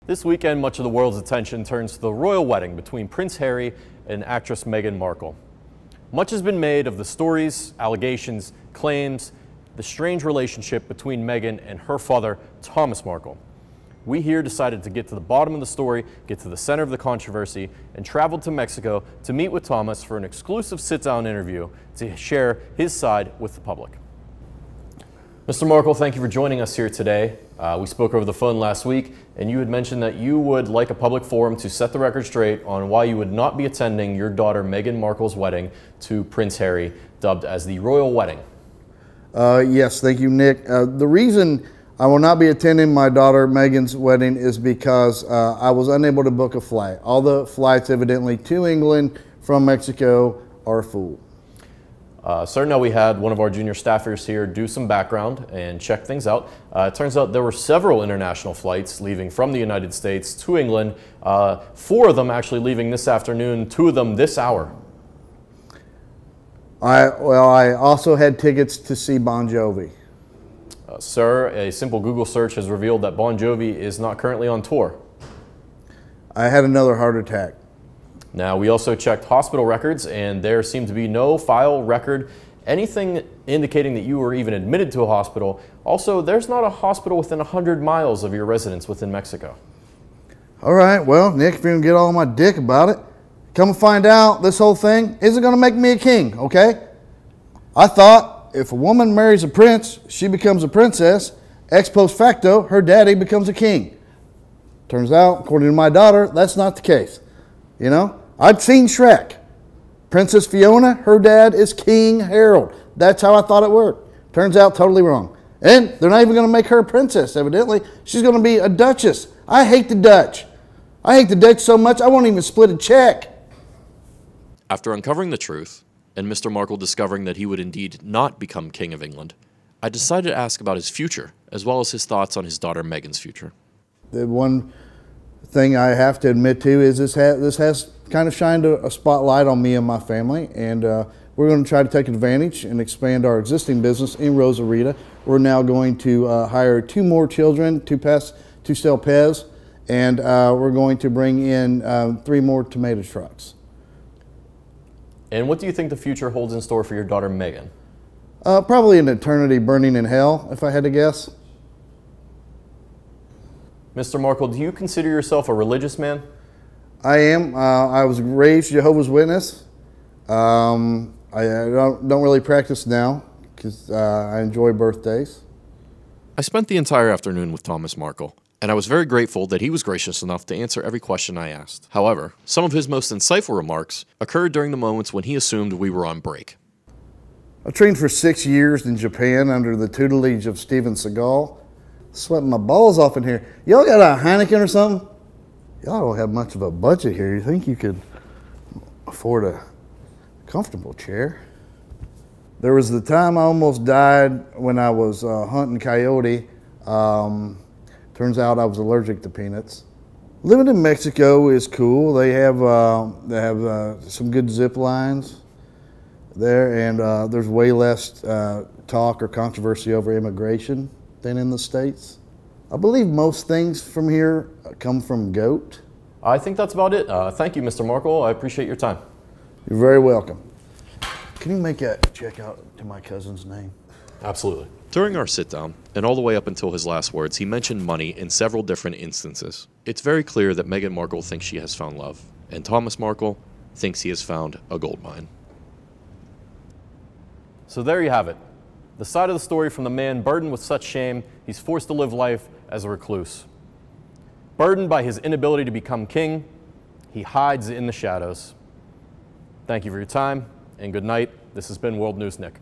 This weekend, much of the world's attention turns to the royal wedding between Prince Harry and actress Meghan Markle. Much has been made of the stories, allegations, claims, the strange relationship between Meghan and her father, Thomas Markle. We here decided to get to the bottom of the story, get to the center of the controversy, and traveled to Mexico to meet with Thomas for an exclusive sit-down interview to share his side with the public. Mr. Markle, thank you for joining us here today. We spoke over the phone last week, and you had mentioned that you would like a public forum to set the record straight on why you would not be attending your daughter Meghan Markle's wedding to Prince Harry, dubbed as the royal wedding. Yes, thank you, Nick. The reason I will not be attending my daughter Meghan's wedding is because I was unable to book a flight. All the flights evidently to England from Mexico are full. Sir, now we had one of our junior staffers here do some background and check things out. It turns out there were several international flights leaving from the United States to England, 4 of them actually leaving this afternoon, 2 of them this hour. I also had tickets to see Bon Jovi. Sir, a simple Google search has revealed that Bon Jovi is not currently on tour. I had another heart attack. Now, we also checked hospital records, and there seemed to be no file record, anything indicating that you were even admitted to a hospital. Also, there's not a hospital within 100 miles of your residence within Mexico. All right, well, Nick, if you're going to get all my dick about it, come and find out this whole thing isn't going to make me a king, okay? I thought if a woman marries a prince, she becomes a princess. Ex post facto, her daddy becomes a king. Turns out, according to my daughter, that's not the case. You know? I'd seen Shrek. Princess Fiona, her dad is King Harold. That's how I thought it worked. Turns out totally wrong. And they're not even going to make her a princess, evidently. She's going to be a duchess. I hate the Dutch. I hate the Dutch so much I won't even split a check. After uncovering the truth, and Mr. Markle discovering that he would indeed not become King of England, I decided to ask about his future, as well as his thoughts on his daughter Meghan's future. The one thing I have to admit to is this has kind of shined a spotlight on me and my family, and we're going to try to take advantage and expand our existing business in Rosarita. We're now going to hire 2 more children to sell Pez, and we're going to bring in 3 more tomato trucks. And what do you think the future holds in store for your daughter Meghan? Probably an eternity burning in hell, if I had to guess. Mr. Markle, do you consider yourself a religious man? I am. I was raised Jehovah's Witness. I don't really practice now because I enjoy birthdays. I spent the entire afternoon with Thomas Markle, and I was very grateful that he was gracious enough to answer every question I asked. However, some of his most insightful remarks occurred during the moments when he assumed we were on break. I trained for 6 years in Japan under the tutelage of Steven Seagal. Sweating my balls off in here. Y'all got a Heineken or something? Y'all don't have much of a budget here. You think you could afford a comfortable chair? There was the time I almost died when I was hunting coyote. Turns out I was allergic to peanuts. Living in Mexico is cool. They have some good zip lines there, and there's way less talk or controversy over immigration than in the States. I believe most things from here come from goat. I think that's about it. Thank you, Mr. Markle. I appreciate your time. You're very welcome. Can you make a check out to my cousin's name? Absolutely. During our sit-down, and all the way up until his last words, he mentioned money in several different instances. It's very clear that Meghan Markle thinks she has found love, and Thomas Markle thinks he has found a gold mine. So there you have it. The side of the story from the man burdened with such shame, he's forced to live life as a recluse. Burdened by his inability to become king, he hides in the shadows. Thank you for your time, and good night. This has been World News Nick.